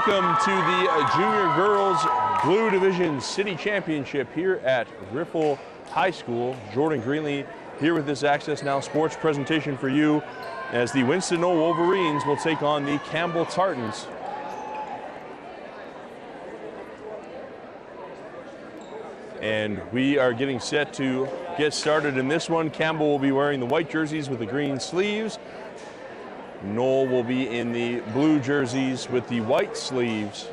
Welcome to the Junior Girls Blue Division City Championship here at Riffle High School. Jordan Greenlee here with this Access Now Sports presentation for you as the Winston-Newell Wolverines will take on the Campbell Tartans. And we are getting set to get started in this one. Campbell will be wearing the white jerseys with the green sleeves. Newell will be in the blue jerseys with the white sleeves.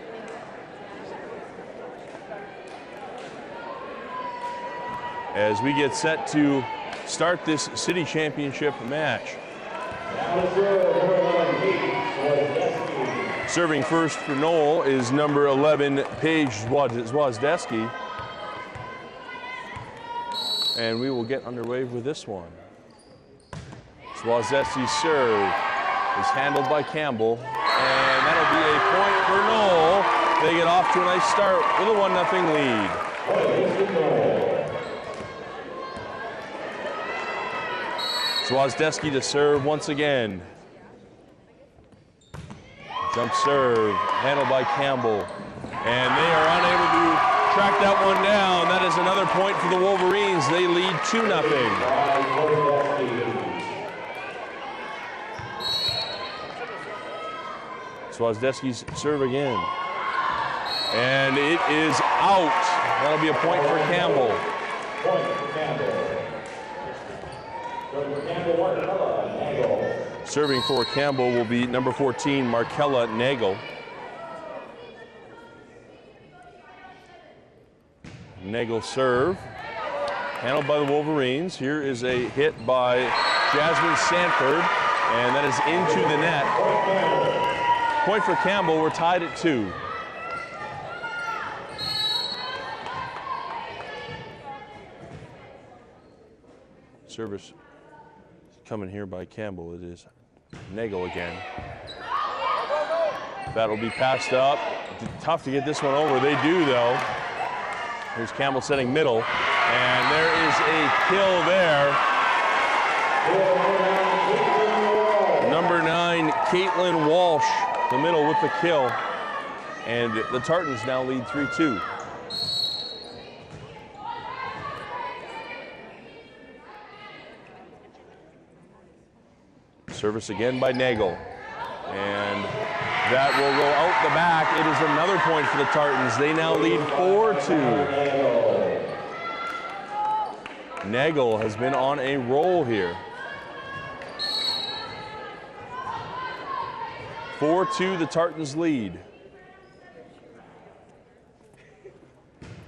As we get set to start this city championship match. Serving first for Newell is number 11, Paige Zwazdeski. And we will get underway with this one. Zwazdeski's serve is handled by Campbell, and that'll be a point for Newell. They get off to a nice start with a 1-0 lead. Zwazdeski to serve once again. Jump serve, handled by Campbell, and they are unable to track that one down. That is another point for the Wolverines. They lead 2-0. Zwazdeski's serve again. And it is out. That'll be a point for Campbell. Serving for Campbell will be number 14, Markella Nagel. Nagel serve, handled by the Wolverines. Here is a hit by Jasmine Sanford, and that is into the net. Point for Campbell, we're tied at 2. Service coming here by Campbell. It is Nagel again. That'll be passed up. Tough to get this one over. They do though. Here's Campbell setting middle, and there is a kill there. Number 9, Caitlin Walsh, the middle with the kill. And the Tartans now lead 3-2. Service again by Nagel. And that will go out the back. It is another point for the Tartans. They now lead 4-2. Nagel has been on a roll here. 4-2, the Tartans lead.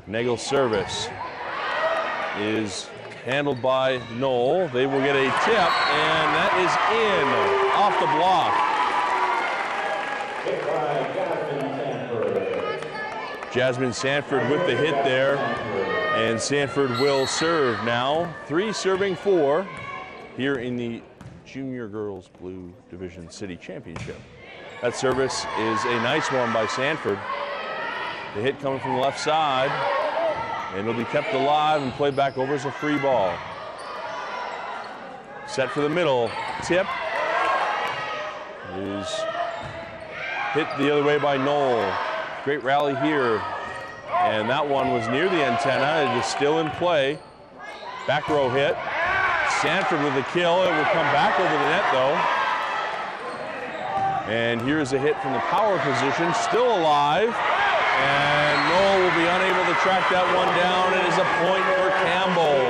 Nagel's service is handled by Newell. They will get a tip, and that is in, off the block. Jasmine Sanford with the hit there, and Sanford will serve now. 3 serving 4 here in the Junior Girls Blue Division City Championship. That service is a nice one by Sanford. The hit coming from the left side, and it'll be kept alive and played back over as a free ball. Set for the middle, tip is hit the other way by Newell. Great rally here, and that one was near the antenna. It is still in play. Back row hit. Sanford with the kill. It will come back over the net though. And here's a hit from the power position, still alive. And Newell will be unable to track that one down. It is a point for Campbell.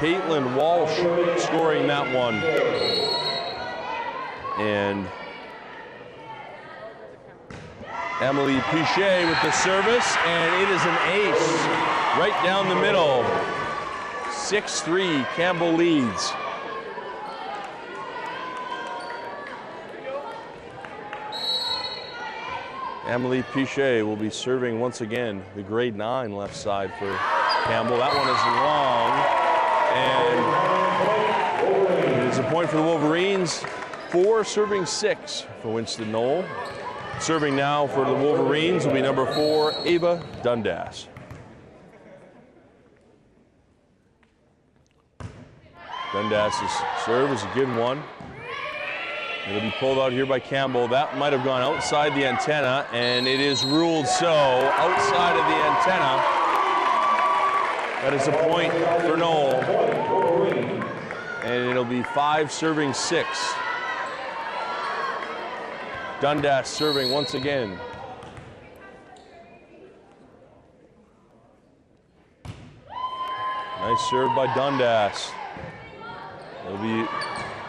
Caitlin Walsh scoring that one. And Emily Pichet with the service, and it is an ace right down the middle. 6-3, Campbell leads. Emily Pichet will be serving once again, the grade 9 left side for Campbell. That one is long, and it is a point for the Wolverines. 4 serving 6 for Winston-Newell. Serving now for the Wolverines will be number 4, Ava Dundas. Dundas's serve is a good one. It'll be pulled out here by Campbell. That might have gone outside the antenna, and it is ruled so, outside of the antenna. That is a point for Knoll. And it'll be 5-6. Dundas serving once again. Nice serve by Dundas. It'll be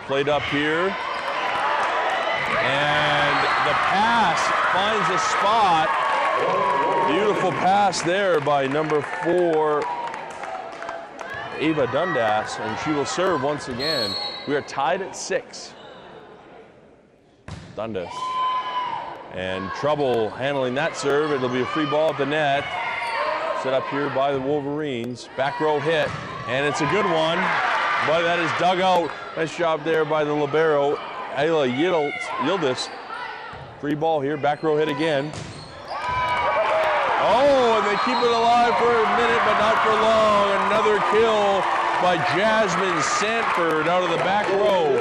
played up here. And the pass finds a spot. Beautiful pass there by number 4, Ava Dundas, and she will serve once again. We are tied at 6. Dundas. And trouble handling that serve. It'll be a free ball at the net. Set up here by the Wolverines. Back row hit, and it's a good one. But that is dug out. Nice job there by the libero, Ayla Yildiz. Free ball here, back row hit again. Oh, and they keep it alive for a minute, but not for long. Another kill by Jasmine Sanford out of the back row.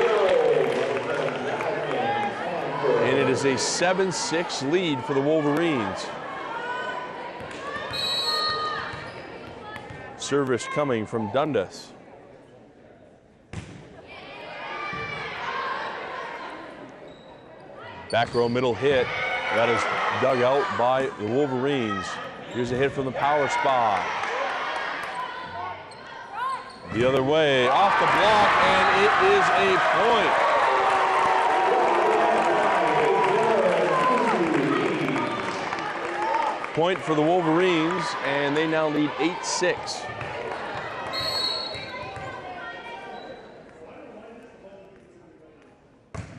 And it is a 7-6 lead for the Wolverines. Service coming from Dundas. Back row middle hit. That is dug out by the Wolverines. Here's a hit from the power spot. The other way, off the block, and it is a point. Point for the Wolverines, and they now lead 8-6.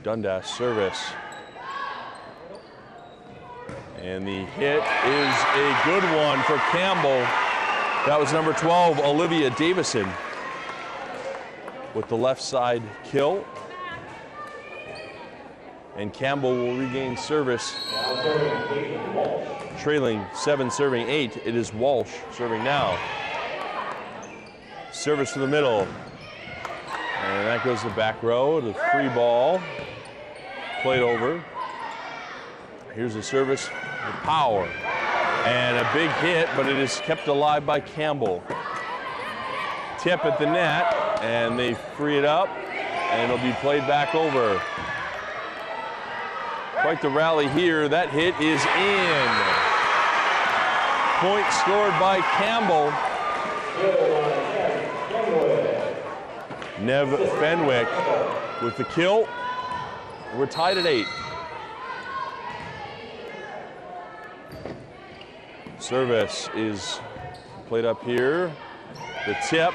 Dundas service. And the hit is a good one for Campbell. That was number 12, Olivia Davison, with the left side kill. And Campbell will regain service. Trailing 7, serving 8. It is Walsh serving now. Service to the middle. And that goes to the back row. The free ball. Played over. Here's the service with power. And a big hit, but it is kept alive by Campbell. Tip at the net, and they free it up, and it'll be played back over. Quite the rally here. That hit is in. Point scored by Campbell. Nev Fenwick with the kill. We're tied at 8. Service is played up here. The tip,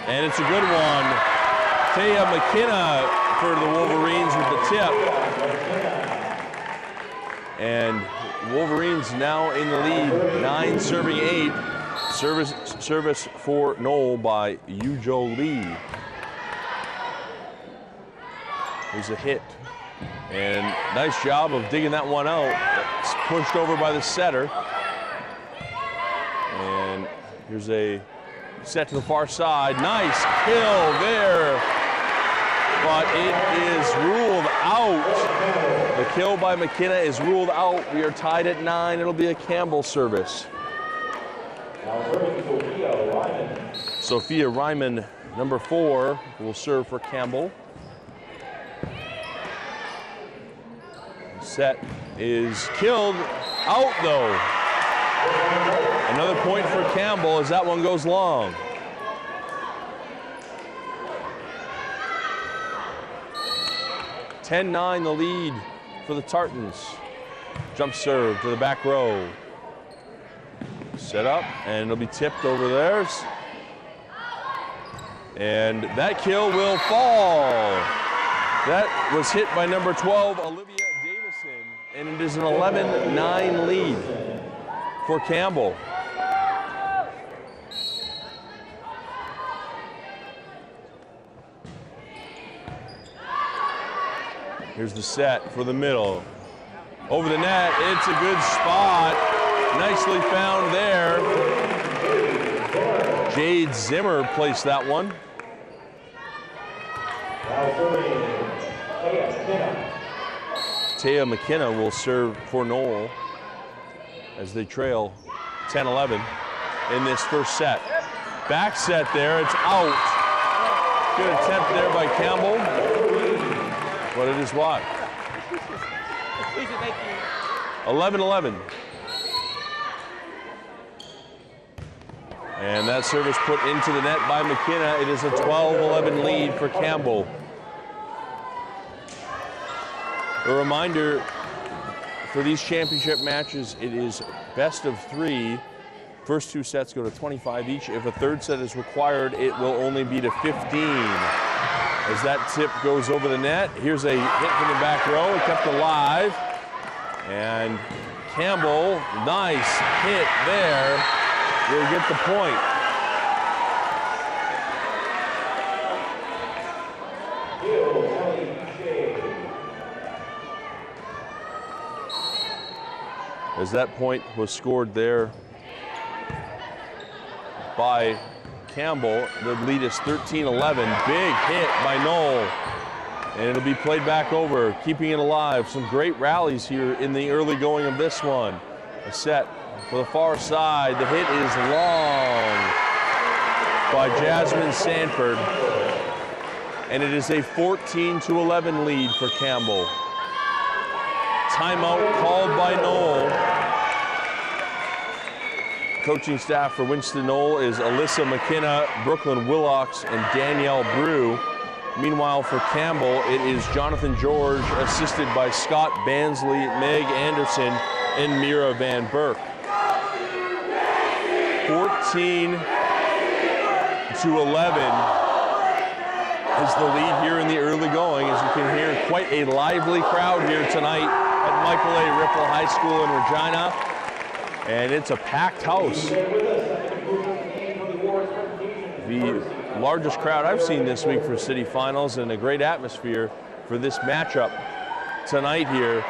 and it's a good one. Taya McKenna for the Wolverines with the tip. And Wolverines now in the lead, 9 serving 8. Service for Knoll by Yujo Lee. Here's a hit. And nice job of digging that one out. It's pushed over by the setter. And here's a set to the far side. Nice kill there. But it is ruled out. The kill by McKenna is ruled out. We are tied at 9. It'll be a Campbell service. Sophia Ryman, number 4, will serve for Campbell. Set is killed out though. Another point for Campbell as that one goes long. (10-9) the lead for the Tartans. Jump serve to the back row. Set up, and it'll be tipped over theirs. And that kill will fall. That was hit by number 12, Olivia Davison, and it is an 11-9 lead for Campbell. Here's the set for the middle. Over the net, it's a good spot. Nicely found there. Jade Zimmer placed that one. Taya McKenna will serve for Knoll as they trail 10-11 in this first set. Back set there, it's out. Good attempt there by Campbell, but it is what? 11-11. And that service put into the net by McKenna. It is a 12-11 lead for Campbell. A reminder, for these championship matches, it is best of 3. First 2 sets go to 25 each. If a third set is required, it will only be to 15. As that tip goes over the net, here's a hit from the back row, it kept alive. And Campbell, nice hit there, will get the point. As that point was scored there by Campbell, the lead is 13-11. Big hit by Knoll. And it'll be played back over, keeping it alive. Some great rallies here in the early going of this one. A set for the far side. The hit is long by Jasmine Sanford. And it is a 14-11 lead for Campbell. Timeout called by Knoll. Coaching staff for Winston Knoll is Alyssa McKenna, Brooklyn Willocks, and Danielle Brew. Meanwhile, for Campbell, it is Jonathan George, assisted by Scott Bansley, Meg Anderson, and Mira Van Burke. 14-11 is the lead here in the early going. As you can hear, quite a lively crowd here tonight at Michael A. Ripple High School in Regina. And it's a packed house. The largest crowd I've seen this week for city finals, and a great atmosphere for this matchup tonight here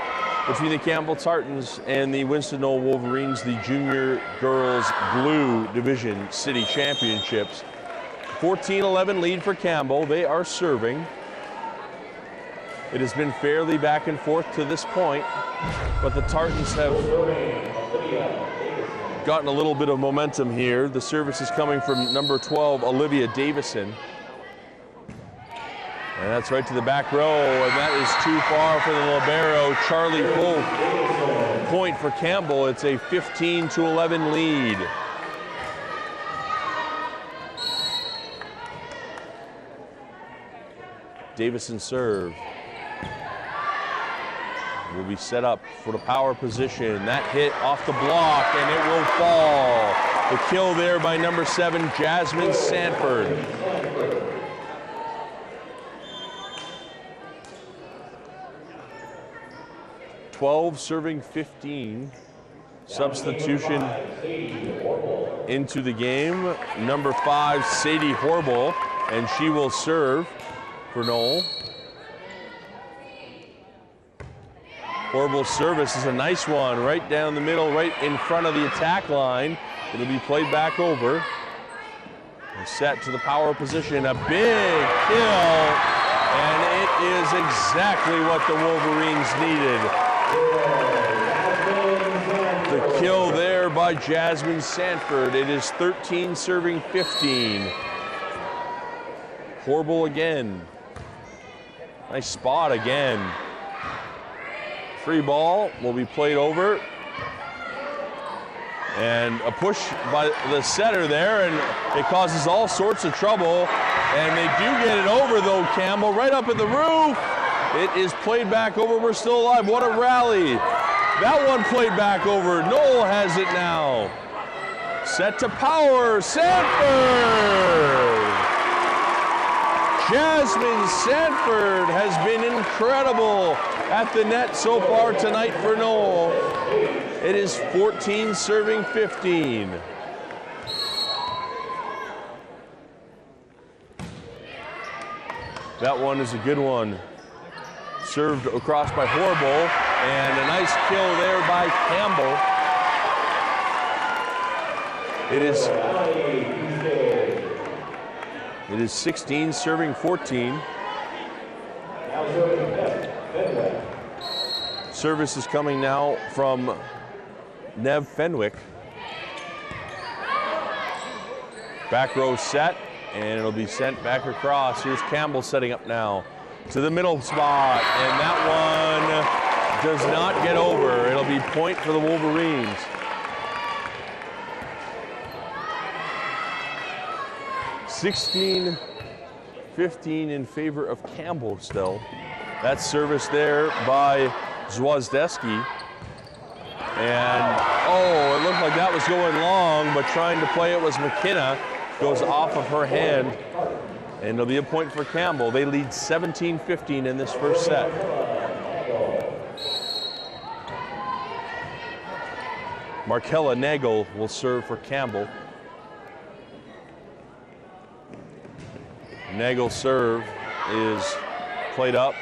between the Campbell Tartans and the Winston Knoll Wolverines, the Junior Girls Blue Division City Championships. 14-11 lead for Campbell. They are serving. It has been fairly back and forth to this point, but the Tartans have gotten a little bit of momentum here. The service is coming from number 12, Olivia Davison. And that's right to the back row, and that is too far for the libero, Charlie Polk. Point for Campbell. It's a 15-11 lead. Davison serve. Will be set up for the power position. That hit off the block, and it will fall. The kill there by number 7, Jasmine Sanford. (12 serving 15). Substitution into the game. Number 5, Sadie Horble, and she will serve for Knoll. Horble's service is a nice one, right down the middle, right in front of the attack line. It'll be played back over. And set to the power position, a big kill, and it is exactly what the Wolverines needed. The kill there by Jasmine Sanford. It is 13 serving 15. Horble again. Nice spot again. Free ball will be played over. And a push by the setter there, and it causes all sorts of trouble. And they do get it over though, Campbell, right up at the roof. It is played back over. We're still alive. What a rally. That one played back over. Knoll has it now. Set to power. Sanford. Jasmine Sanford has been incredible at the net so far tonight for Knoll. It is 14 serving 15. That one is a good one. Served across by Horble, and a nice kill there by Campbell. It is 16 serving 14. Service is coming now from Nev Fenwick. Back row set, and it'll be sent back across. Here's Campbell setting up now to the middle spot, and that one does not get over. It'll be point for the Wolverines. (16-15) in favor of Campbell still. That service there by Zwozdesky. And, oh, it looked like that was going long, but trying to play it was McKenna. Goes off of her hand, and it'll be a point for Campbell. They lead 17-15 in this first set. Markella Nagel will serve for Campbell. Nagel's serve is played up.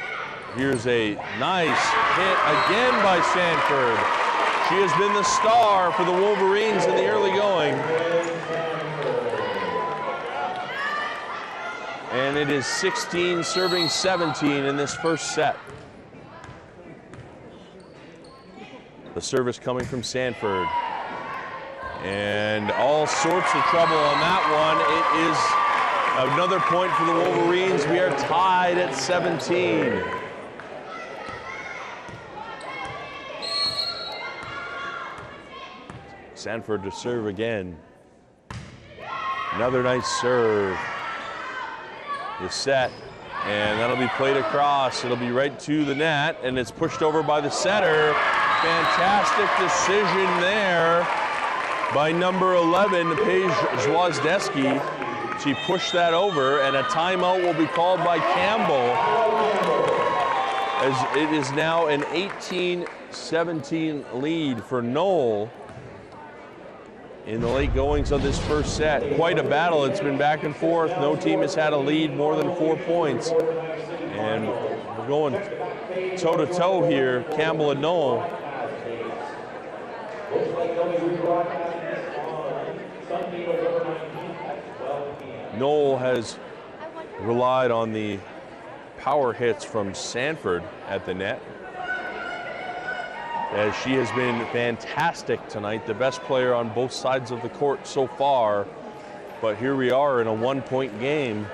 Here's a nice hit again by Sanford. She has been the star for the Wolverines in the early going. And it is 16 serving 17 in this first set. The service coming from Sanford. And all sorts of trouble on that one. It is another point for the Wolverines. We are tied at 17. Sanford to serve again. Another nice serve. The set, and that'll be played across. It'll be right to the net, and it's pushed over by the setter. Fantastic decision there by number 11, Paige Zwozdesky. She pushed that over, and a timeout will be called by Campbell, as it is now an 18-17 lead for Knoll in the late goings of this first set. Quite a battle. It's been back and forth. No team has had a lead more than 4 points. And we're going toe-to-toe here, Campbell and Knoll. Knoll has relied on the power hits from Sanford at the net, as she has been fantastic tonight, the best player on both sides of the court so far. But here we are in a 1-point game,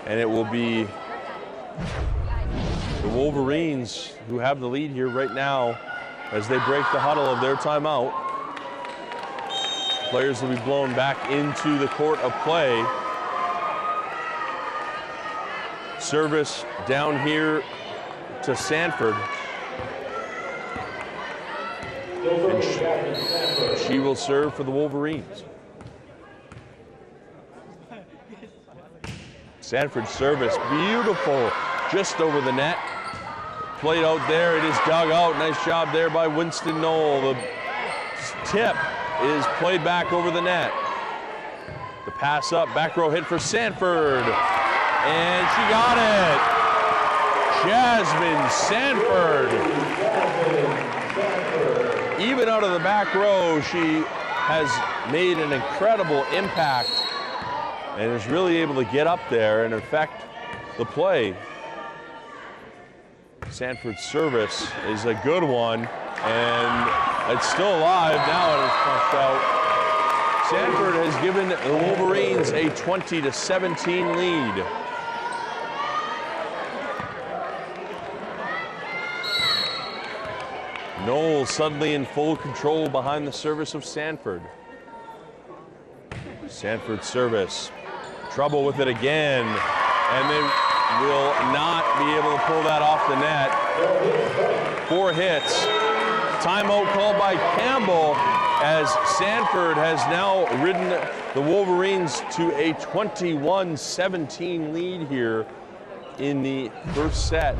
and it will be the Wolverines who have the lead here right now as they break the huddle of their timeout. Players will be blown back into the court of play. Service down here to Sanford. And she will serve for the Wolverines. Sanford's service, beautiful, just over the net. Played out there, it is dug out. Nice job there by Winston Knoll. The tip is played back over the net. The pass up, back row hit for Sanford. And she got it. Jasmine Sanford. Even out of the back row, she has made an incredible impact and is really able to get up there and affect the play. Sanford's service is a good one, and it's still alive now, and it's punched out. Sanford has given the Wolverines a 20-17 lead. Knoll suddenly in full control behind the service of Sanford. Sanford's service, trouble with it again, and they will not be able to pull that off the net. 4 hits. Timeout called by Campbell, as Sanford has now ridden the Wolverines to a 21-17 lead here in the first set.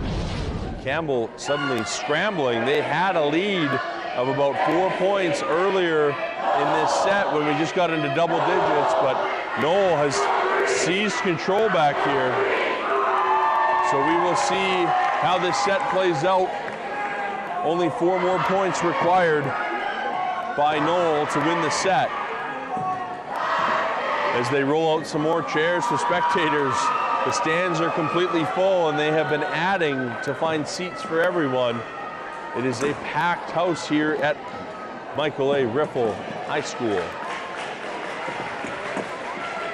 Campbell suddenly scrambling. They had a lead of about 4 points earlier in this set when we just got into double digits, but Knoll has seized control back here. So we will see how this set plays out. Only 4 more points required by Knoll to win the set. As they roll out some more chairs for spectators The stands are completely full, and they have been adding to find seats for everyone. It is a packed house here at Michael A. Riffle High School.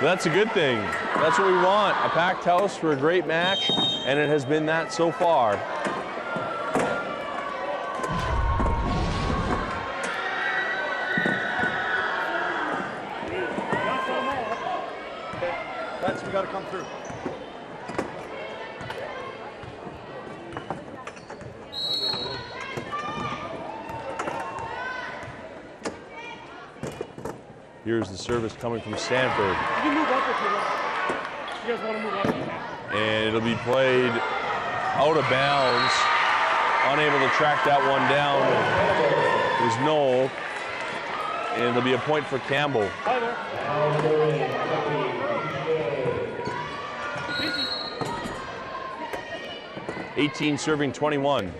That's a good thing. That's what we want, a packed house for a great match, and it has been that so far. We got to come through. Here's the service coming from Sanford. You can move up if you want. You guys want to move up? And it'll be played out of bounds. Unable to track that one down is Noel. And it'll be a point for Campbell. Hi there. 18 serving 21.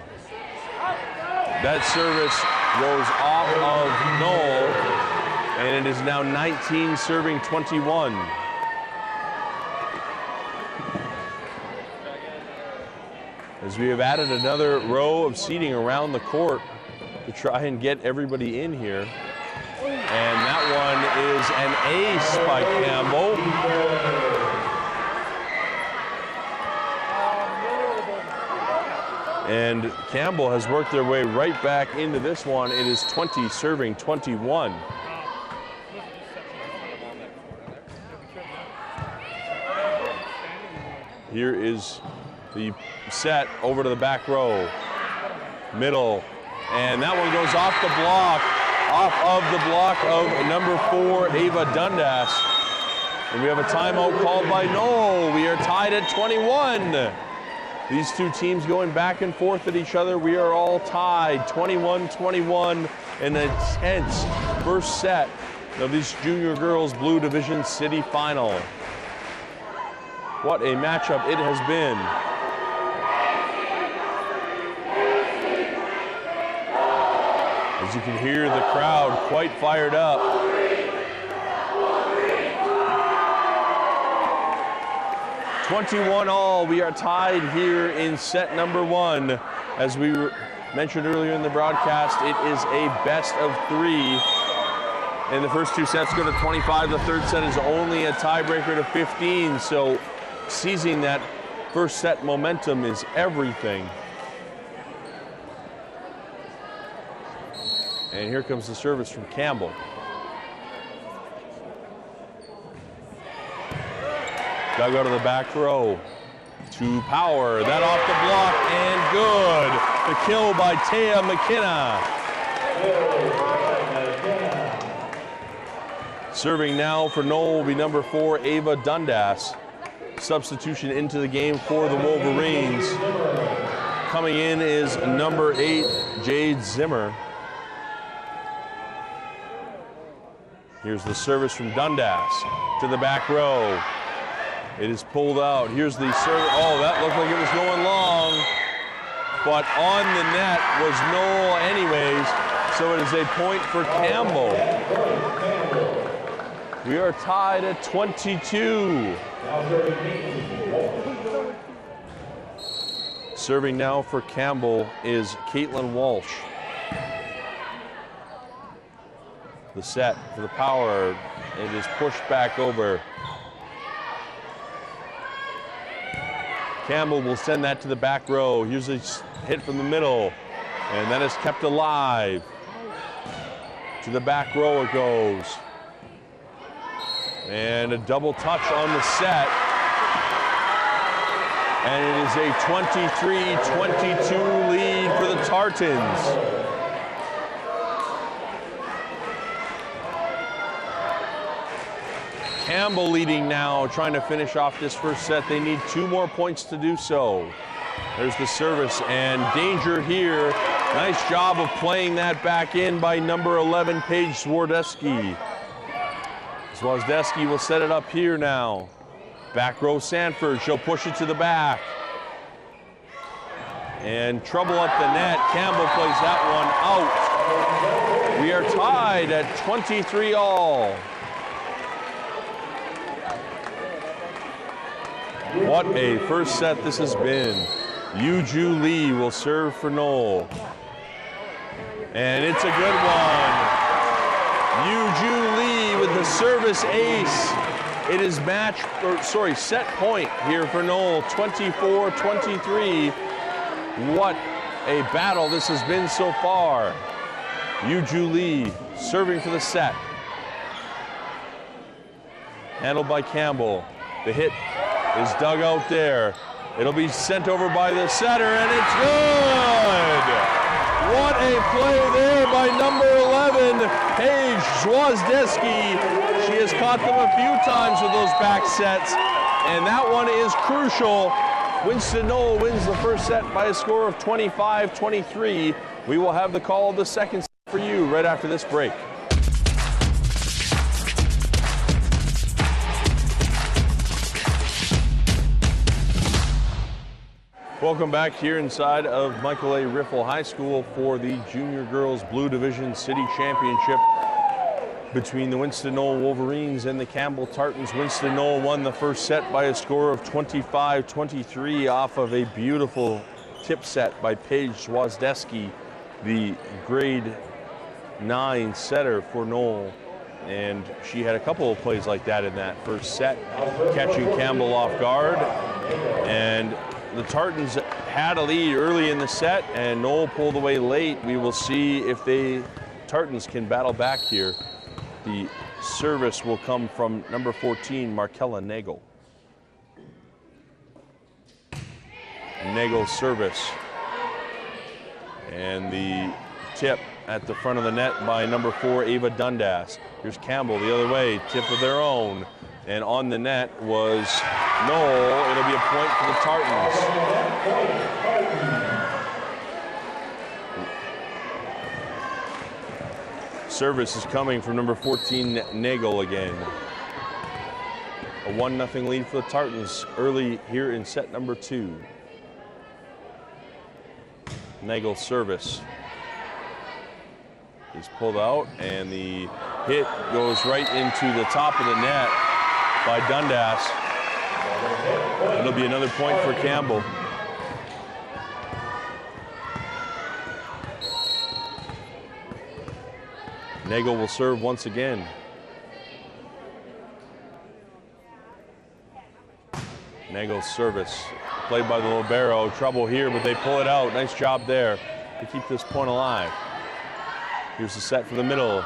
That service goes off of Noel, and it is now 19 serving 21. As we have added another row of seating around the court to try and get everybody in here. And that one is an ace by Campbell. And Campbell has worked their way right back into this one. It is 20 serving 21. Here is the set over to the back row. Middle. And that one goes off the block. Off of the block of number 4, Ava Dundas. And we have a timeout called by Noel. We are tied at 21. These two teams going back and forth at each other. We are all tied, 21-21 in a tense first set of this Junior Girls Blue Division City Final. What a matchup it has been. As you can hear the crowd quite fired up. $21-all, we are tied here in set number 1. As we mentioned earlier in the broadcast, it is a best of 3. And the first 2 sets go to 25. The third set is only a tiebreaker to 15. So seizing that first set momentum is everything. And here comes the service from Campbell. Dug out of the back row to Power. That off the block and good. The kill by Taya McKenna. Serving now for Noel will be number 4, Ava Dundas. Substitution into the game for the Wolverines. Coming in is number 8, Jade Zimmer. Here's the service from Dundas to the back row. It is pulled out. Here's the service. Oh, that looked like it was going long. But on the net was Noel anyways. So it is a point for Campbell. We are tied at 22. Serving now for Campbell is Caitlin Walsh. The set for the Power. It is pushed back over. Campbell will send that to the back row. Here's a hit from the middle, and that is kept alive. To the back row it goes. And a double touch on the set. And it is a 23-22 lead for the Tartans. Campbell leading now, trying to finish off this first set. They need 2 more points to do so. There's the service and danger here. Nice job of playing that back in by number 11, Paige Swardeski. Swardeski will set it up here now. Back row Sanford, she'll push it to the back. And trouble at the net. Campbell plays that one out. We are tied at 23-all. What a first set this has been. Yuju Lee will serve for Knoll. And it's a good one. Yuju Lee with the service ace. It is set point here for Knoll, 24-23. What a battle this has been so far. Yuju Lee serving for the set. Handled by Campbell. The hit is dug out there. It'll be sent over by the setter, and it's good! What a play there by number 11, Paige Zwozdesky. She has caught them a few times with those back sets, and that one is crucial. Winston-Knoll wins the first set by a score of 25-23. We will have the call of the second set for you right after this break. Welcome back here inside of Michael A. Riffle High School for the Junior Girls Blue Division City Championship between the Winston-Knoll Wolverines and the Campbell Tartans. Winston-Knoll won the first set by a score of 25-23 off of a beautiful tip set by Paige Zwozdesky, the grade 9 setter for Knoll. And she had a couple of plays like that in that first set, catching Campbell off guard. And the Tartans had a lead early in the set, and Knoll pulled away late. We will see if Tartans can battle back here. The service will come from number 14, Markella Nagel. Nagel's service. And the tip at the front of the net by number 4, Ava Dundas. Here's Campbell the other way, tip of their own. And on the net was Knoll. It'll be a point for the Tartans. Service is coming from number 14, Nagel again. A 1-0 lead for the Tartans early here in set number 2. Nagel's service is pulled out, and the hit goes right into the top of the net by Dundas. It'll be another point for Campbell. Nagel will serve once again. Nagel's service, played by the libero. Trouble here, but they pull it out. Nice job there to keep this point alive. Here's the set for the middle.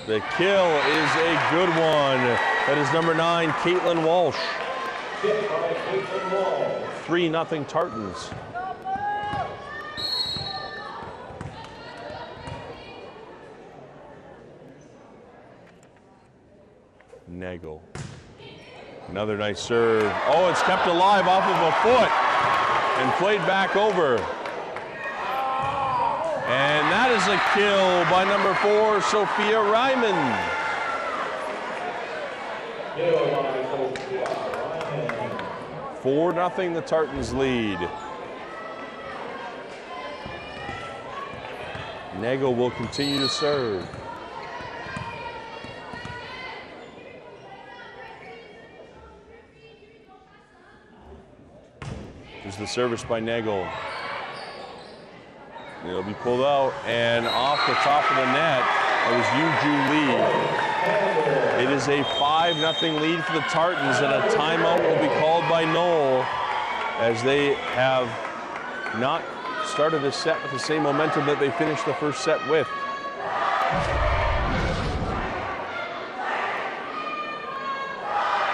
The kill is a good one. That is number 9, Caitlin Walsh. 3-0 Tartans. Nagel. Another nice serve. Oh, it's kept alive off of a foot and played back over. And that is a kill by number 4, Sophia Ryman. 4-0 the Tartans lead. Nagel will continue to serve. Here's the service by Nagel. It'll be pulled out, and off the top of the net, it was Yuju Lee. It is a 5-0 lead for the Tartans, and a timeout will be called by Knoll, as they have not started this set with the same momentum that they finished the first set with.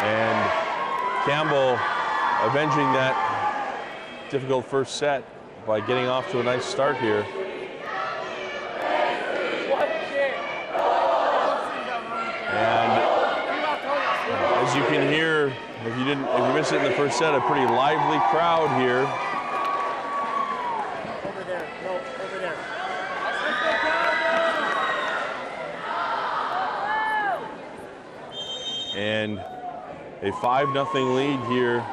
And Campbell avenging that difficult first set by getting off to a nice start here. And as you can hear, if you missed it in the first set, a pretty lively crowd here. Over there, no, over there. And a 5-0 lead here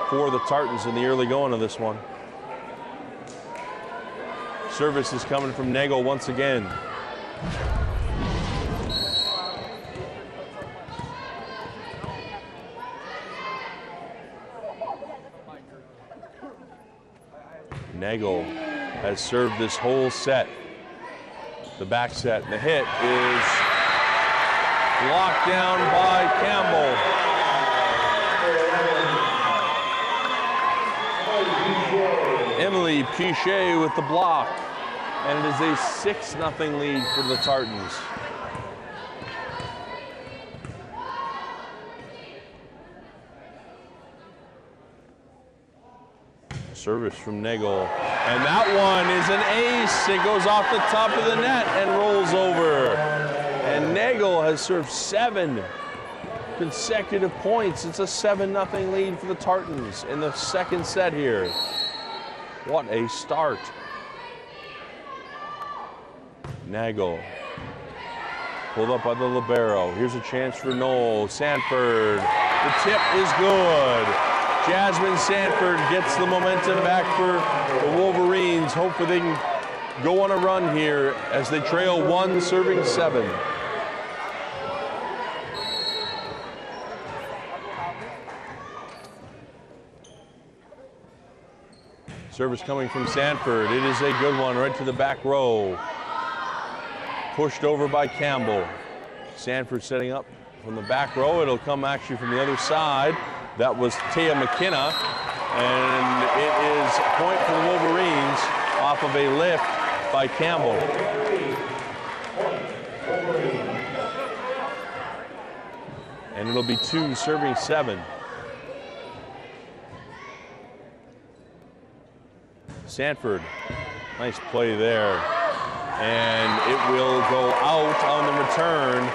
for the Tartans in the early going of this one. Service is coming from Nagel once again. Nagel has served this whole set. The back set, and the hit is blocked down by Campbell. Emily Pichet with the block, and it is a 6-0 lead for the Tartans. Service from Nagel, and that one is an ace. It goes off the top of the net and rolls over. And Nagel has served 7 consecutive points. It's a 7-0 lead for the Tartans in the second set here. What a start. Nagel pulled up by the libero. Here's a chance for Noel Sanford. The tip is good. Jasmine Sanford gets the momentum back for the Wolverines. Hopefully they can go on a run here as they trail 1, serving 7. Service coming from Sanford. It is a good one right to the back row. Pushed over by Campbell. Sanford setting up from the back row. It'll come actually from the other side. That was Taya McKenna, and it is a point for the Wolverines off of a lift by Campbell. And it'll be 2, serving 7. Sanford, nice play there. And it will go out on the return.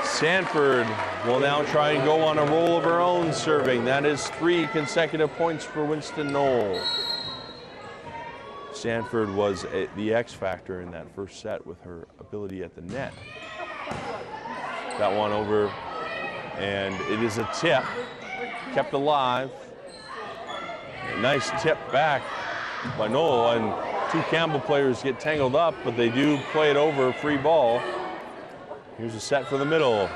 Sanford will now try and go on a roll of her own serving. That is 3 consecutive points for Winston Knoll. Sanford was the X factor in that first set with her ability at the net. That one over, and it is a tip, kept alive. A nice tip back by Knoll, and 2 Campbell players get tangled up, but they do play it over, free ball. Here's a set for the middle.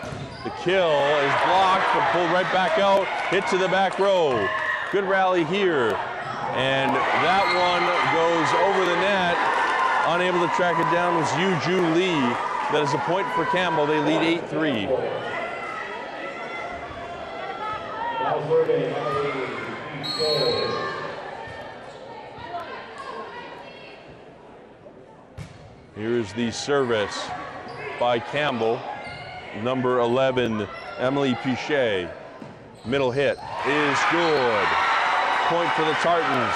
The kill is blocked, but pulled right back out, hit to the back row. Good rally here. And that one goes over the net. Unable to track it down was Yu-Ju Lee. That is a point for Campbell. They lead 8-3. Here's the service by Campbell. Number 11, Emily Pichet. Middle hit is good. Point for the Tartans.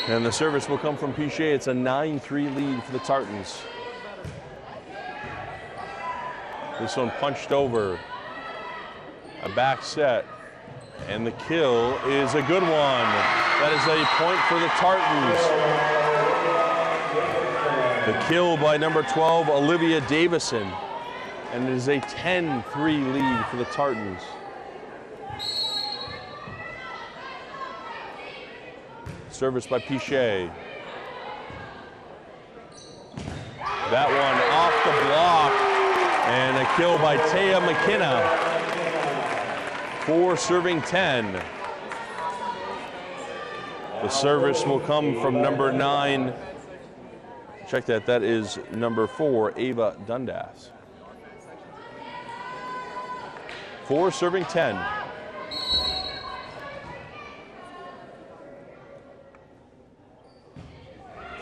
And the service will come from Pichet. It's a 9-3 lead for the Tartans. This one punched over. A back set. And the kill is a good one. That is a point for the Tartans. The kill by number 12, Olivia Davison. And it is a 10-3 lead for the Tartans. Service by Pichet. That one off the block. And a kill by Taya McKenna. 4 serving 10. The service will come from number 9. Check that, that is number 4, Ava Dundas. 4 serving 10.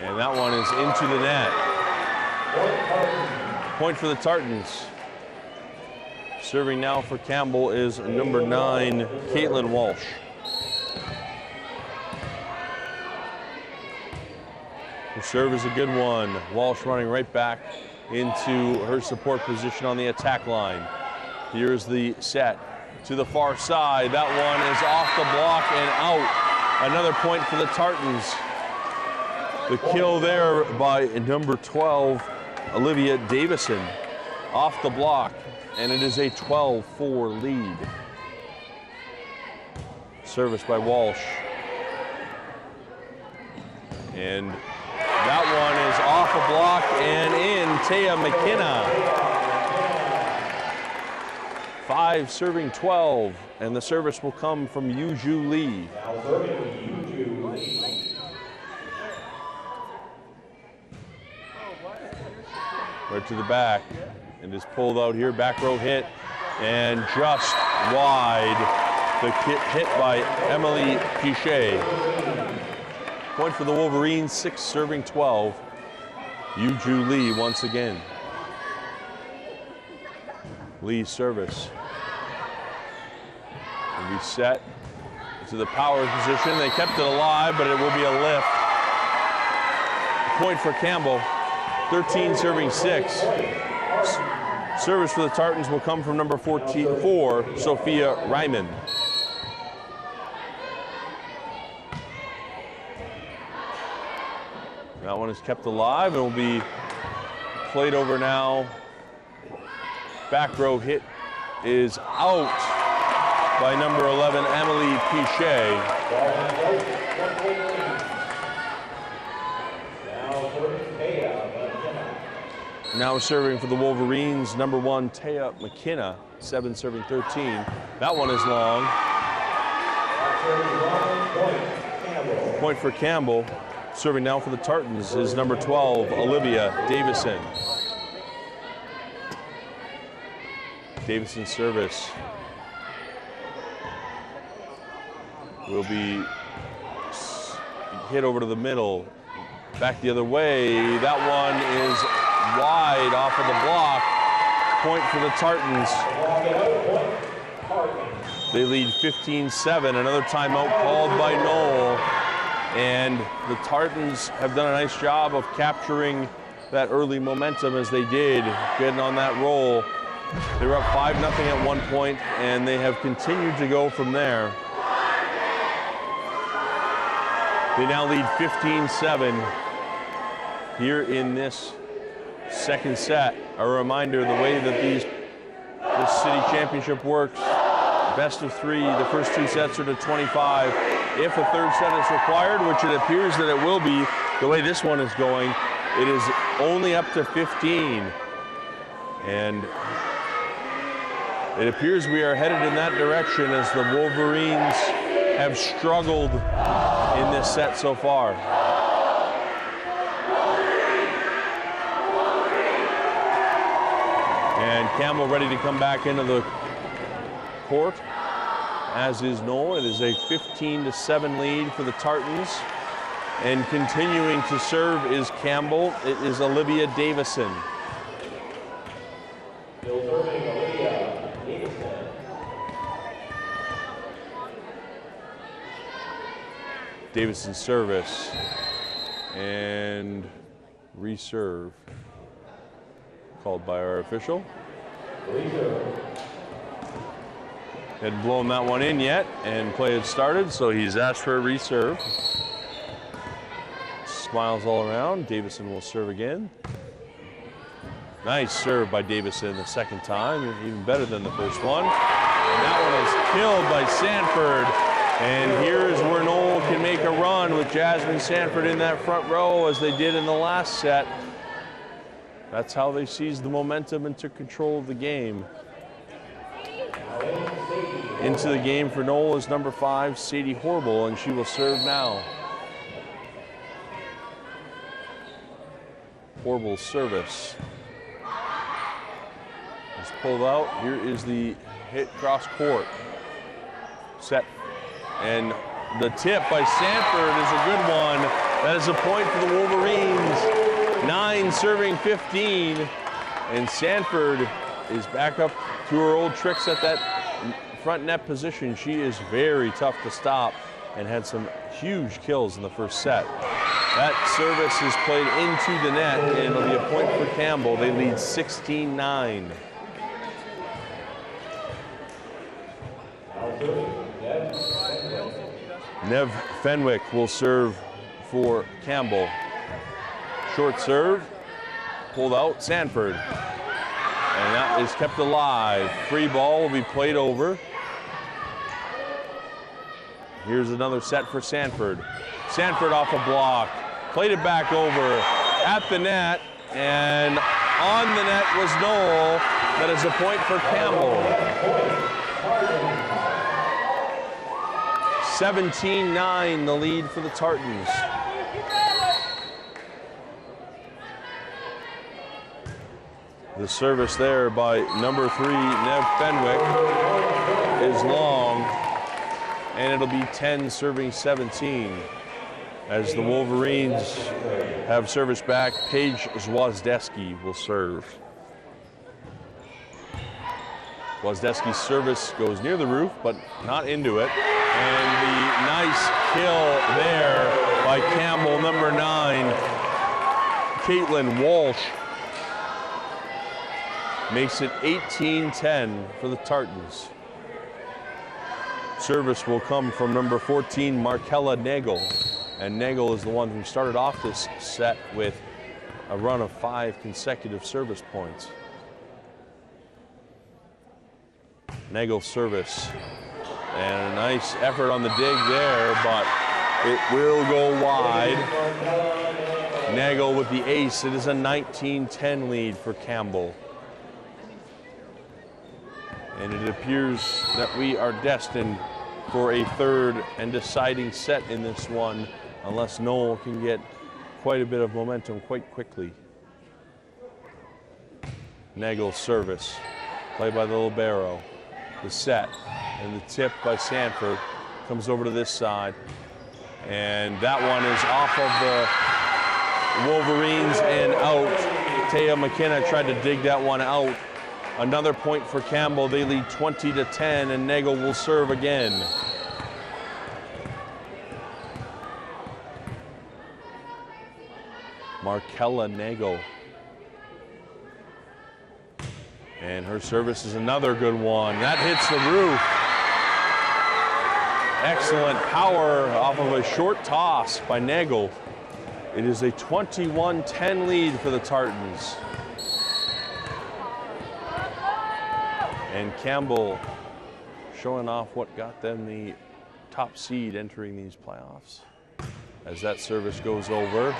And that one is into the net. Point for the Tartans. Serving now for Campbell is number 9, Caitlin Walsh. Her serve is a good one. Walsh running right back into her support position on the attack line. Here's the set to the far side. That one is off the block and out. Another point for the Tartans. The kill there by number 12, Olivia Davison, off the block. And it is a 12-4 lead. Service by Walsh. And that one is off a block and in. Taya McKenna. 5 serving 12, and the service will come from Yuju Lee. Right to the back, and is pulled out here, back row hit, and just wide. The hit by Emily Pichet. Point for the Wolverines, 6 serving 12. Yuju Lee once again. Lee's service. Will be set to the power position. They kept it alive, but it will be a lift. Point for Campbell, 13 serving 6. Service for the Tartans will come from number 4, Sophia Ryman. That one is kept alive and will be played over now. Back row hit is out by number 11, Emily Pichet. Now serving for the Wolverines, number 1, Taya McKenna, 7 serving 13. That one is long. Point for Campbell. Serving now for the Tartans is number 12, Olivia Davison. Davison's service will be hit over to the middle. Back the other way. That one is wide off of the block. Point for the Tartans. They lead 15-7. Another timeout called by Knoll. And the Tartans have done a nice job of capturing that early momentum as they did, getting on that roll. They were up 5-0 at one point, and they have continued to go from there. They now lead 15-7 here in this second set. A reminder, the way that this city championship works, best of 3, the first 2 sets are to 25. If a third set is required, which it appears that it will be, the way this one is going, it is only up to 15. And it appears we are headed in that direction as the Wolverines have struggled in this set so far. And Campbell ready to come back into the court, as is Knoll. It is a 15-7 lead for the Tartans. And continuing to serve is Campbell. It is Olivia Davison. Still serving Olivia Davison. Davison's service. And reserve. Called by our official. Reserve. Hadn't blown that one in yet, and play had started, so he's asked for a reserve. Smiles all around. Davison will serve again. Nice serve by Davison the second time, even better than the first one. And that one is killed by Sanford. And here is where Knoll can make a run with Jasmine Sanford in that front row as they did in the last set. That's how they seized the momentum and took control of the game. Into the game for Knoll is number 5, Sadie Horrible, and she will serve now. Horrible's service is pulled out. Here is the hit cross court. Set. And the tip by Sanford is a good one. That is a point for the Wolverines. 9 serving 15. And Sanford is back up to her old tricks at that front net position. She is very tough to stop and had some huge kills in the first set. That service is played into the net, and it'll be a point for Campbell. They lead 16-9. Nev Fenwick will serve for Campbell. Short serve, pulled out, Sanford. And that is kept alive. Free ball will be played over. Here's another set for Sanford. Sanford off a block, played it back over at the net, and on the net was Knoll. That is a point for Campbell. 17-9, the lead for the Tartans. The service there by number 3, Nev Fenwick, is long, and it'll be 10 serving 17. As the Wolverines have service back, Paige Zwazdeski will serve. Zwazdeski's service goes near the roof, but not into it. And the nice kill there by Campbell, number 9, Caitlin Walsh, makes it 18-10 for the Tartans. Service will come from number 14, Markella Nagel. And Nagel is the one who started off this set with a run of 5 consecutive service points. Nagel's service. And a nice effort on the dig there, but it will go wide. Nagel with the ace. It is a 19-10 lead for Campbell. And it appears that we are destined for a third and deciding set in this one, unless Knoll can get quite a bit of momentum quite quickly. Nagel's service, played by the libero. The set and the tip by Sanford comes over to this side. And that one is off of the Wolverines and out. Taya McKenna tried to dig that one out. Another point for Campbell. They lead 20-10, and Nagel will serve again. Markella Nagel. And her service is another good one. That hits the roof. Excellent power off of a short toss by Nagel. It is a 21-10 lead for the Tartans. And Campbell showing off what got them the top seed entering these playoffs. As that service goes over.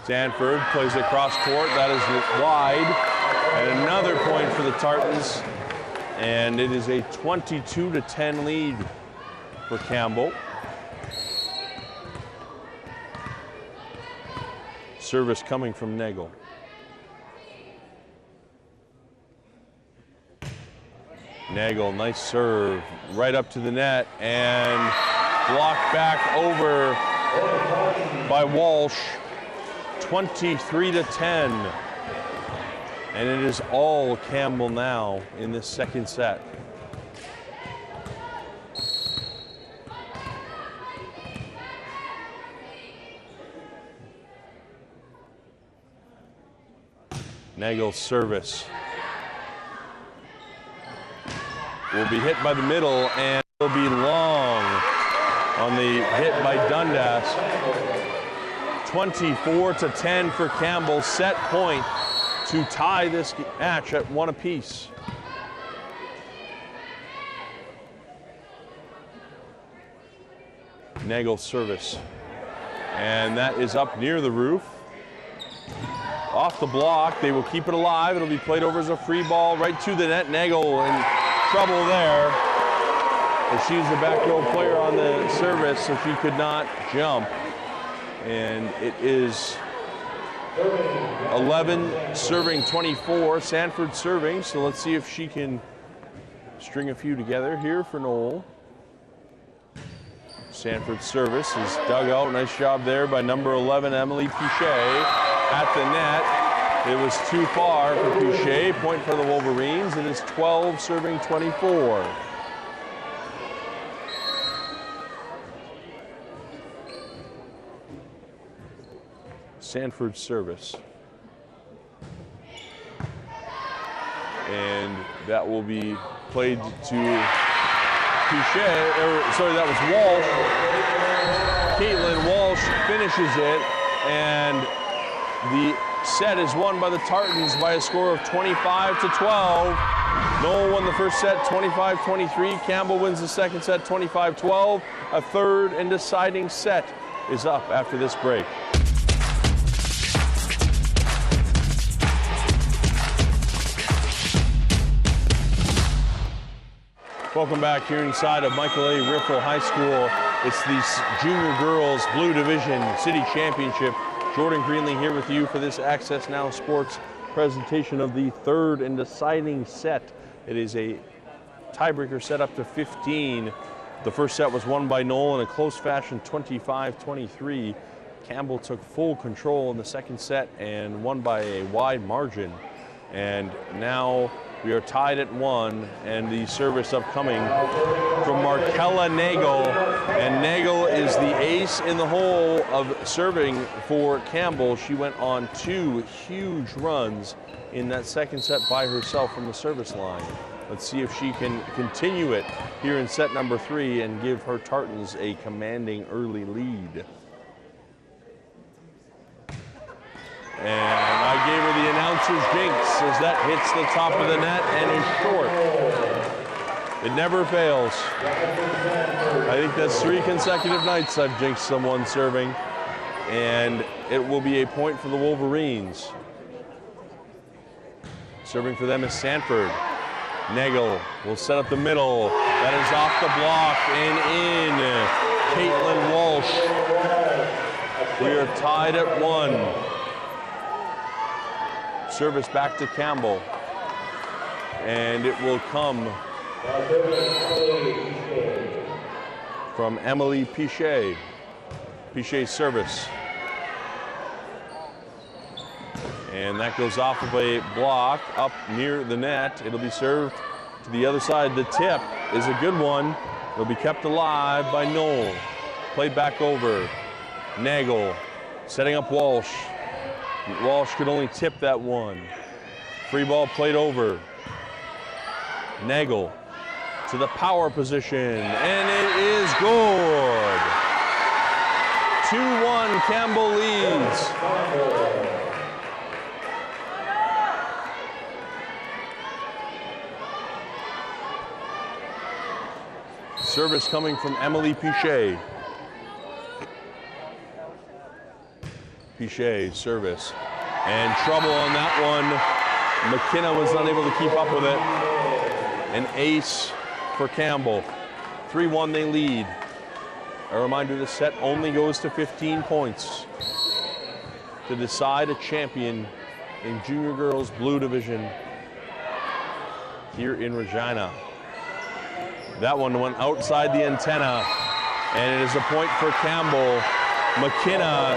Sanford plays it cross court. That is wide. And another point for the Tartans. And it is a 22-10 lead for Campbell. Service coming from Nagel. Nagel, nice serve, right up to the net, and blocked back over by Walsh, 23-10. And it is all Campbell now in this second set. Nagel's service will be hit by the middle and will be long on the hit by Dundas. 24-10 for Campbell, set point to tie this match at 1 apiece. Nagel's service, and that is up near the roof. Off the block, they will keep it alive. It'll be played over as a free ball right to the net. Nagel in trouble there. But she's the back row player on the service, so she could not jump. And it is 11 serving 24. Sanford serving, so let's see if she can string a few together here for Knoll. Sanford's service is dug out. Nice job there by number 11, Emily Pichet. At the net, it was too far for Pichet. Point for the Wolverines. It is 12 serving 24. Sanford's service. And that will be played to Pichet. Sorry, that was Walsh. Caitlin Walsh finishes it, and the set is won by the Tartans by a score of 25-12. Knoll won the first set 25-23. Campbell wins the second set 25-12. A third and deciding set is up after this break. Welcome back here inside of Michael A. Riffle High School. It's the Junior Girls Blue Division City Championship. Jordan Greenlee here with you for this Access Now Sports presentation of the third and deciding set. It is a tiebreaker set up to 15. The first set was won by Knoll in a close fashion, 25-23. Campbell took full control in the second set and won by a wide margin. And now we are tied at 1, and the service upcoming from Markella Nagel. And Nagel is the ace in the hole of serving for Campbell. She went on 2 huge runs in that second set by herself from the service line. Let's see if she can continue it here in set number 3 and give her Tartans a commanding early lead. And I gave her the announcer's jinx as that hits the top of the net and is short. It never fails. I think that's 3 consecutive nights I've jinxed someone serving, and it will be a point for the Wolverines. Serving for them is Sanford. Nagel will set up the middle. That is off the block and in. Caitlin Walsh. We are tied at 1. Service back to Campbell, and it will come from Emily Pichet. Pichet's service, and that goes off of a block up near the net. It'll be served to the other side. The tip is a good one. It'll be kept alive by Knoll. Played back over. Nagel setting up Walsh. Walsh could only tip that one. Free ball played over. Nagel to the power position, and it is good. 2-1, Campbell leads. Service coming from Emily Pichet. Pichet service, and trouble on that one. McKenna was unable to keep up with it. An ace for Campbell. 3-1 they lead. A reminder, the set only goes to 15 points to decide a champion in Junior Girls Blue Division here in Regina. That one went outside the antenna, and it is a point for Campbell. McKenna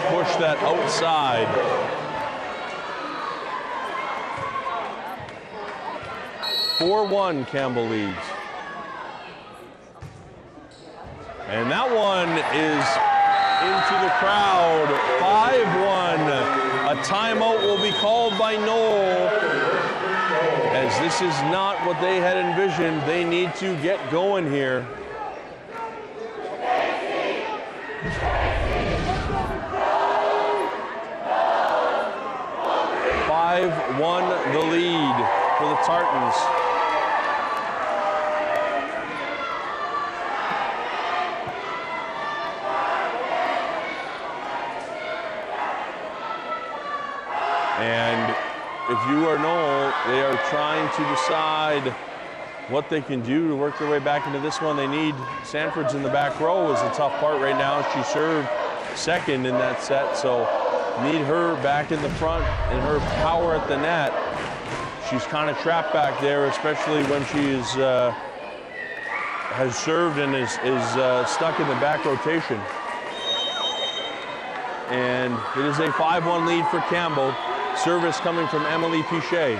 pushed that outside. Campbell leads. And that one is into the crowd. 5-1. A timeout will be called by Knoll, as this is not what they had envisioned. They need to get going here. 5-1 the lead for the Tartans. And if you are Knoll, they are trying to decide what they can do to work their way back into this one. They need Sanford's in the back row is the tough part right now. She served second in that set, so need her back in the front and her power at the net. She's kind of trapped back there, especially when she is has served and is stuck in the back rotation. And it is a 5-1 lead for Campbell. Service coming from Emily Pichet.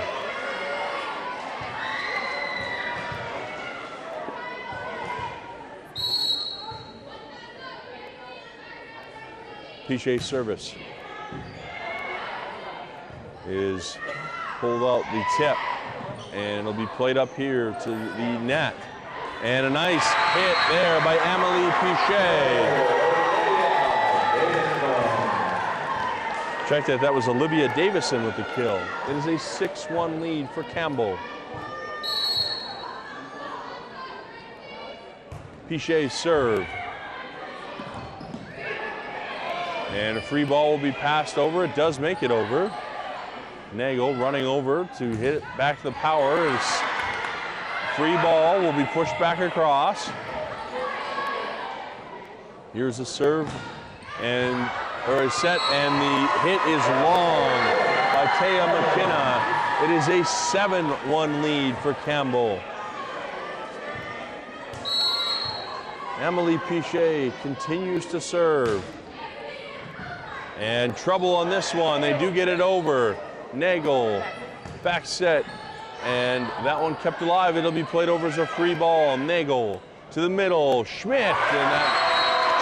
Pichet's service is pulled out the tip, and it'll be played up here to the net. And a nice hit there by Emily Pichet. Check that, that was Olivia Davison with the kill. It is a 6-1 lead for Campbell. Pichet's serve. And a free ball will be passed over. It does make it over. Nagel running over to hit it back to the power. Is Free ball will be pushed back across. Here's a serve or a set, and the hit is long by Taya McKenna. It is a 7-1 lead for Campbell. Emily Pichet continues to serve. And trouble on this one. They do get it over. Nagel, back set, and that one kept alive. It'll be played over as a free ball. Nagel to the middle. Schmidt, and that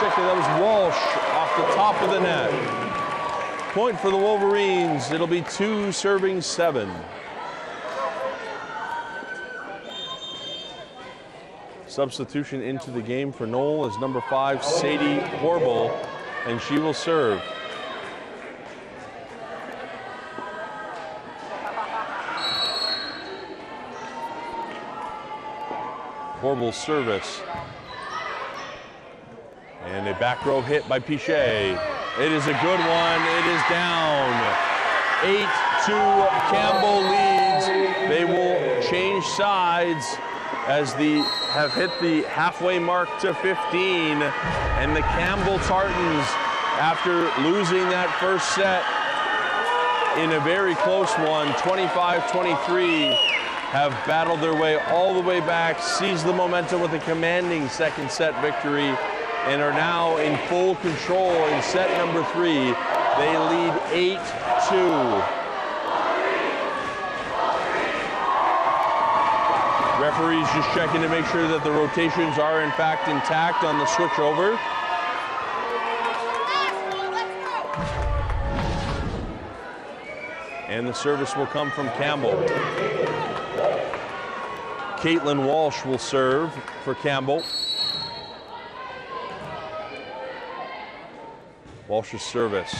was Walsh off the top of the net. Point for the Wolverines. It'll be 2-7. Substitution into the game for Knoll is number 5, Sadie Horble, and she will serve. Horble's service. And a back row hit by Pichet. It is a good one. It is down. 8-2 Campbell leads. They will change sides as they have hit the halfway mark to 15. And the Campbell Tartans, after losing that first set in a very close one, 25-23, have battled their way all the way back, seized the momentum with a commanding second set victory, and are now in full control in set number 3. They lead 8-2. Referees just checking to make sure that the rotations are in fact intact on the switch over. And the service will come from Campbell. Caitlin Walsh will serve for Campbell. Walsh's service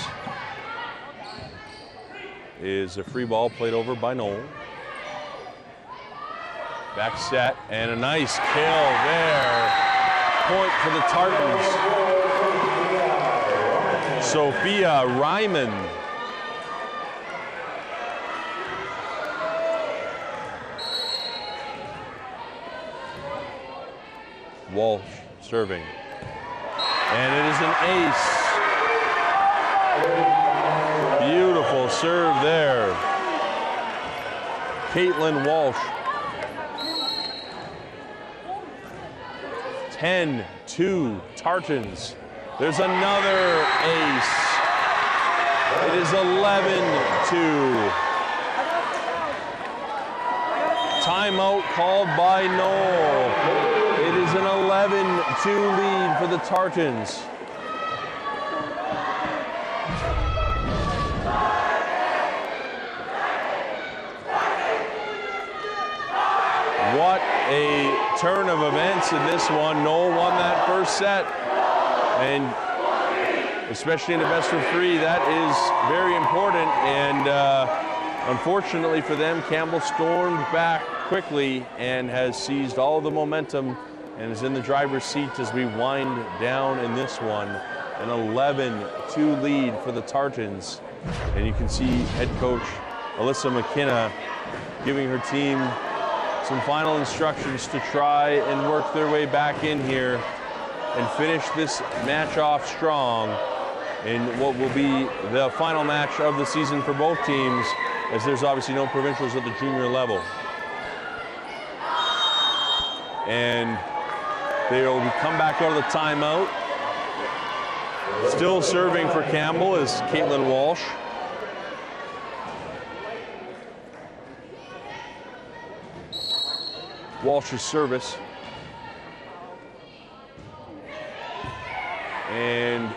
is a free ball played over by Knoll. Back set, and a nice kill there. Point for the Tartans. Sophia Ryman. Walsh serving. And it is an ace. Beautiful serve there. Caitlin Walsh. 10-2 Tartans. There's another ace. It is 11-2. Timeout called by Knoll. It is an 11-2 lead for the Tartans. What a turn of events in this one. Knoll won that first set, and especially in a best of 3, that is very important. And unfortunately for them, Campbell stormed back quickly and has seized all the momentum and is in the driver's seat as we wind down in this one. An 11-2 lead for the Tartans. And you can see head coach Alyssa McKenna giving her team some final instructions to try and work their way back in here and finish this match off strong in what will be the final match of the season for both teams, as there's obviously no provincials at the junior level. And they'll come back out of the timeout. Still serving for Campbell is Caitlin Walsh. Walsh's service. And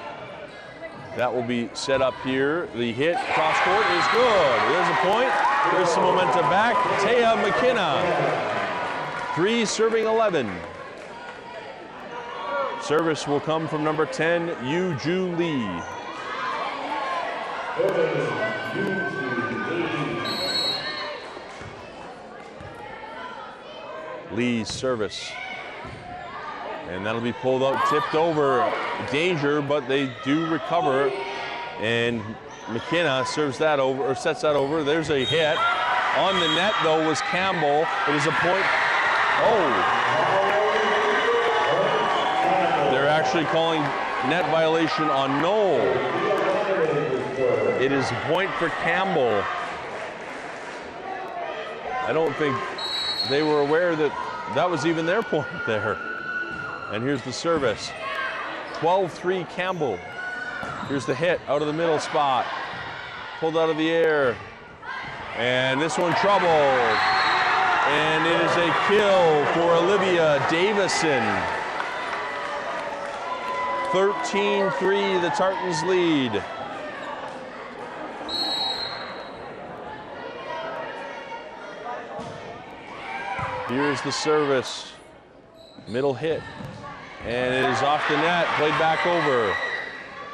that will be set up here. The hit cross court is good. There's a point. There's some momentum back. Taya McKenna. 3 serving 11. Service will come from number 10, Yu-Ju Lee. Lee's service. And that'll be pulled out, tipped over. Danger, but they do recover. And McKenna serves that over, or sets that over. There's a hit. On the net, though, was Campbell. It is a point Oh. They're actually calling net violation on Knoll. It is a point for Campbell. I don't think they were aware that that was even their point there. And here's the service. 12-3 Campbell. Here's the hit out of the middle spot. Pulled out of the air. And this one trouble. And it is a kill for Olivia Davison. 13-3, the Tartans lead. Here's the service. Middle hit. And it is off the net, played back over.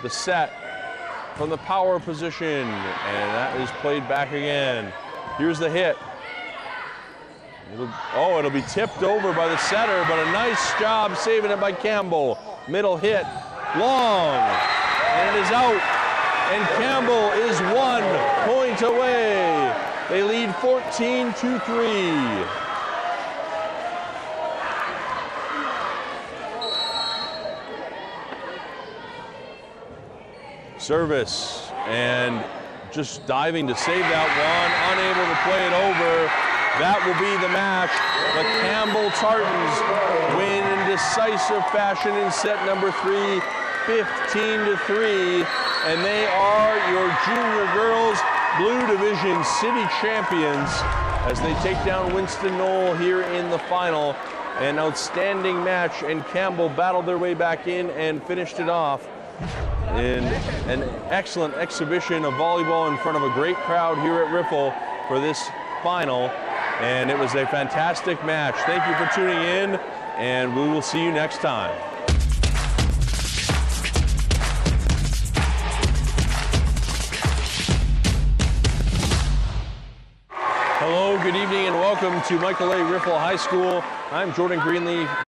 The set from the power position, and that is played back again. Here's the hit. It'll be tipped over by the setter, but a nice job saving it by Campbell. Middle hit, long, and it is out. And Campbell is 1 point away. They lead 14-3. Service, and just diving to save that one, unable to play it over. That will be the match. The Campbell Tartans win in decisive fashion in set number 3, 15-3, and they are your Junior Girls Blue Division City Champions as they take down Winston Knoll here in the final. An outstanding match, and Campbell battled their way back in and finished it off in an excellent exhibition of volleyball in front of a great crowd here at Riffle for this final. And it was a fantastic match. Thank you for tuning in, and we will see you next time. Hello, good evening, and welcome to Michael A. Riffle High School. I'm Jordan Greenlee.